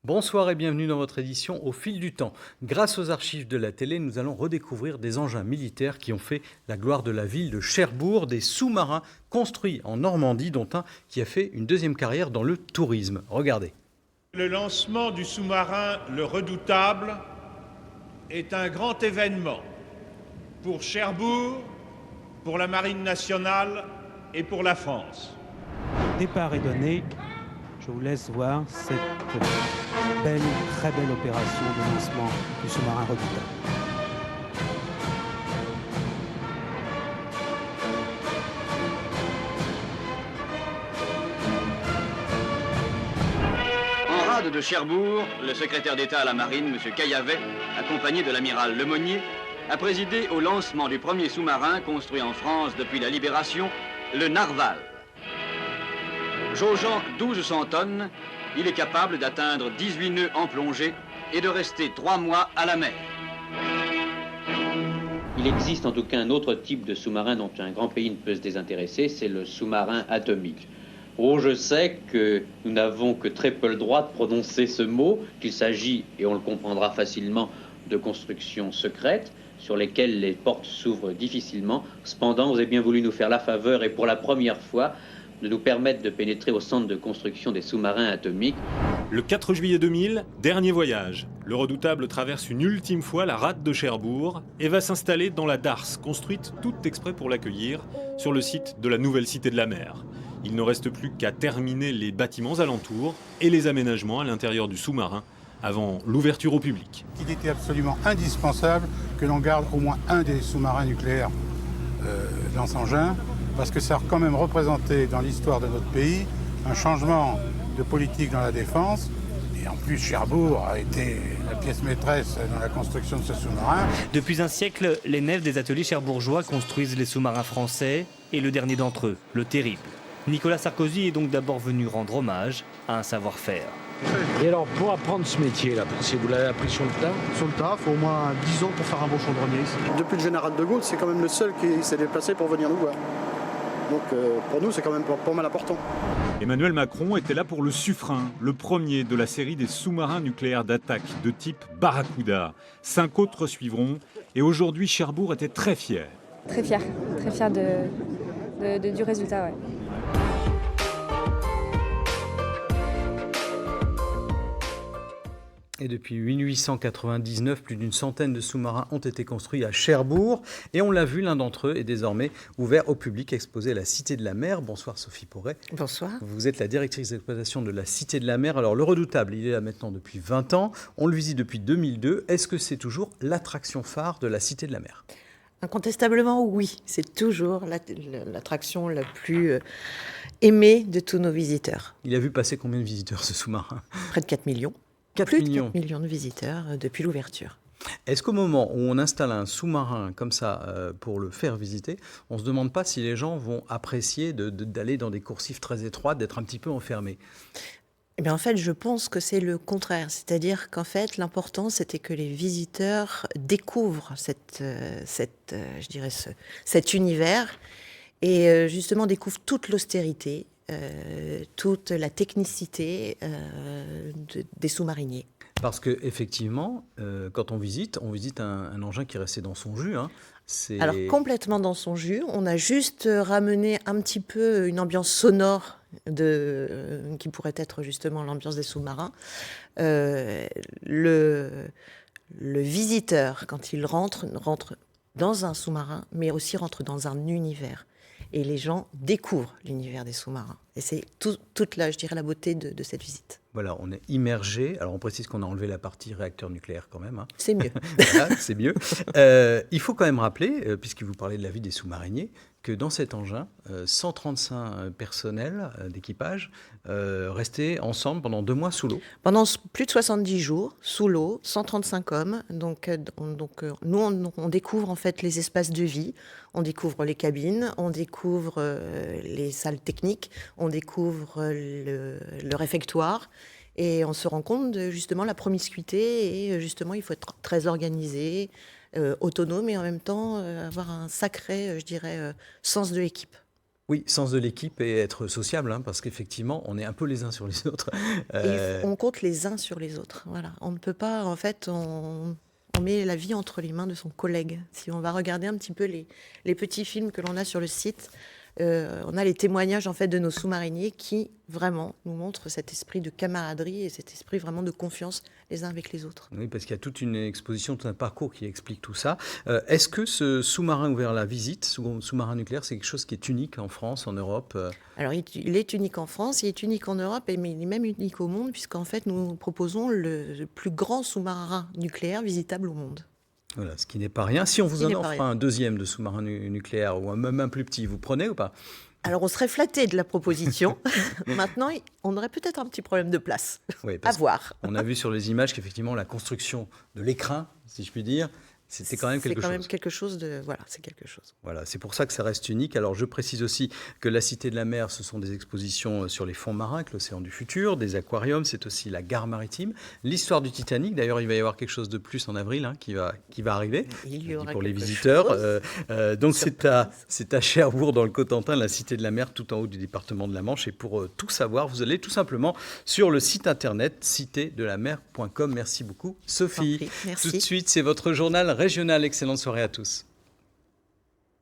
Bonsoir et bienvenue dans votre édition Au fil du temps. Grâce aux archives de la télé, nous allons redécouvrir des engins militaires qui ont fait la gloire de la ville de Cherbourg, des sous-marins construits en Normandie, dont un qui a fait une deuxième carrière dans le tourisme. Regardez. Le lancement du sous-marin Le Redoutable est un grand événement pour Cherbourg, pour la Marine nationale et pour la France. Le départ est donné. Je vous laisse voir cette très belle opération de lancement du sous-marin Redoutable. En rade de Cherbourg, le secrétaire d'État à la Marine, M. Caillavet, accompagné de l'amiral Lemonnier, a présidé au lancement du premier sous-marin construit en France depuis la Libération, le Narval. Jaugeant 1200 tonnes, il est capable d'atteindre 18 nœuds en plongée et de rester 3 mois à la mer. Il existe en tout cas un autre type de sous-marin dont un grand pays ne peut se désintéresser, c'est le sous-marin atomique. Oh, je sais que nous n'avons que très peu le droit de prononcer ce mot, qu'il s'agit, et on le comprendra facilement, de constructions secrètes sur lesquelles les portes s'ouvrent difficilement. Cependant, vous avez bien voulu nous faire la faveur et pour la première fois, de nous permettre de pénétrer au centre de construction des sous-marins atomiques. Le 4 juillet 2000, dernier voyage. Le Redoutable traverse une ultime fois la rade de Cherbourg et va s'installer dans la darse, construite toute exprès pour l'accueillir, sur le site de la nouvelle Cité de la Mer. Il ne reste plus qu'à terminer les bâtiments alentours et les aménagements à l'intérieur du sous-marin avant l'ouverture au public. Il était absolument indispensable que l'on garde au moins un des sous-marins nucléaires dans cet engin, parce que ça a quand même représenté dans l'histoire de notre pays un changement de politique dans la défense. Et en plus, Cherbourg a été la pièce maîtresse dans la construction de ce sous-marin. Depuis un siècle, les nefs des ateliers cherbourgeois construisent les sous-marins français et le dernier d'entre eux, le Terrible. Nicolas Sarkozy est donc d'abord venu rendre hommage à un savoir-faire. Et alors, pour apprendre ce métier-là, si vous l'avez appris sur le tas? Sur le tas, il faut au moins 10 ans pour faire un bon chaudronnier. Depuis le général de Gaulle, c'est quand même le seul qui s'est déplacé pour venir nous voir. Donc pour nous, c'est quand même pas mal important. Emmanuel Macron était là pour le Suffren, le premier de la série des sous-marins nucléaires d'attaque de type Barracuda. 5 autres suivront et aujourd'hui Cherbourg était très fier. Très fier du résultat, ouais. Et depuis 1899, plus d'une centaine de sous-marins ont été construits à Cherbourg. Et on l'a vu, l'un d'entre eux est désormais ouvert au public, exposé à la Cité de la Mer. Bonsoir Sophie Porret. Bonsoir. Vous êtes la directrice d'exploitation de la Cité de la Mer. Alors le Redoutable, il est là maintenant depuis 20 ans. On le visite depuis 2002. Est-ce que c'est toujours l'attraction phare de la Cité de la Mer ? Incontestablement, oui. C'est toujours l'attraction la plus aimée de tous nos visiteurs. Il a vu passer combien de visiteurs ce sous-marin ? Près de 4 millions. 4 Plus millions. de 4 millions de visiteurs depuis l'ouverture. Est-ce qu'au moment où on installe un sous-marin comme ça pour le faire visiter, on ne se demande pas si les gens vont apprécier d'aller dans des coursives très étroites, d'être un petit peu enfermés ? Eh bien, en fait, je pense que c'est le contraire. C'est-à-dire qu'en fait, l'important, c'était que les visiteurs découvrent cet univers et justement découvrent toute l'austérité, toute la technicité des sous-mariniers. Parce qu'effectivement, quand on visite un engin qui est resté dans son jus. Alors, complètement dans son jus. On a juste ramené un petit peu une ambiance sonore qui pourrait être justement l'ambiance des sous-marins. Le visiteur, quand il rentre dans un sous-marin, mais aussi rentre dans un univers. Et les gens découvrent l'univers des sous-marins. Et c'est toute la beauté de cette visite. Voilà, on est immergé. Alors, on précise qu'on a enlevé la partie réacteur nucléaire quand même. C'est mieux. Voilà, c'est mieux. Il faut quand même rappeler, puisque vous parlez de la vie des sous-mariniers, que dans cet engin, 135 personnels d'équipage restaient ensemble pendant 2 mois sous l'eau. Pendant plus de 70 jours, sous l'eau, 135 hommes. Donc nous, on découvre en fait les espaces de vie, on découvre les cabines, on découvre les salles techniques, on découvre le réfectoire. Et on se rend compte de justement la promiscuité et justement il faut être très organisé, autonome et en même temps avoir un sacré, sens de l'équipe. Oui, sens de l'équipe et être sociable, hein, parce qu'effectivement, on est un peu les uns sur les autres. Et on compte les uns sur les autres. Voilà. On ne peut pas, en fait, on met la vie entre les mains de son collègue. Si on va regarder un petit peu les petits films que l'on a sur le site, on a les témoignages en fait de nos sous-mariniers qui vraiment nous montrent cet esprit de camaraderie et cet esprit vraiment de confiance les uns avec les autres. Oui, parce qu'il y a toute une exposition, tout un parcours qui explique tout ça. Est-ce que ce sous-marin ouvert à la visite, sous-marin nucléaire, c'est quelque chose qui est unique en France, en Europe? Alors il est unique en France, il est unique en Europe, mais il est même unique au monde, puisqu'en fait nous proposons le plus grand sous-marin nucléaire visitable au monde. Voilà, ce qui n'est pas rien. Si on vous en offre un deuxième de sous-marin nucléaire ou même un plus petit, vous prenez ou pas? Alors on serait flatté de la proposition. Maintenant, on aurait peut-être un petit problème de place. Oui, à voir. On a vu sur les images qu'effectivement la construction de l'écrin, si je puis dire, c'était quand même quelque chose. C'est quand même quelque chose de... Voilà, c'est quelque chose. Voilà, c'est pour ça que ça reste unique. Alors je précise aussi que la Cité de la Mer, ce sont des expositions sur les fonds marins, avec l'océan du futur, des aquariums, c'est aussi la gare maritime, l'histoire du Titanic. D'ailleurs, il va y avoir quelque chose de plus en avril qui va arriver pour les visiteurs. Donc c'est à Cherbourg, dans le Cotentin, la Cité de la Mer, tout en haut du département de la Manche. Et pour tout savoir, vous allez tout simplement sur le site internet citédelamer.com. Merci beaucoup, Sophie. Merci. Tout de suite, c'est votre journal régional. Excellente soirée à tous.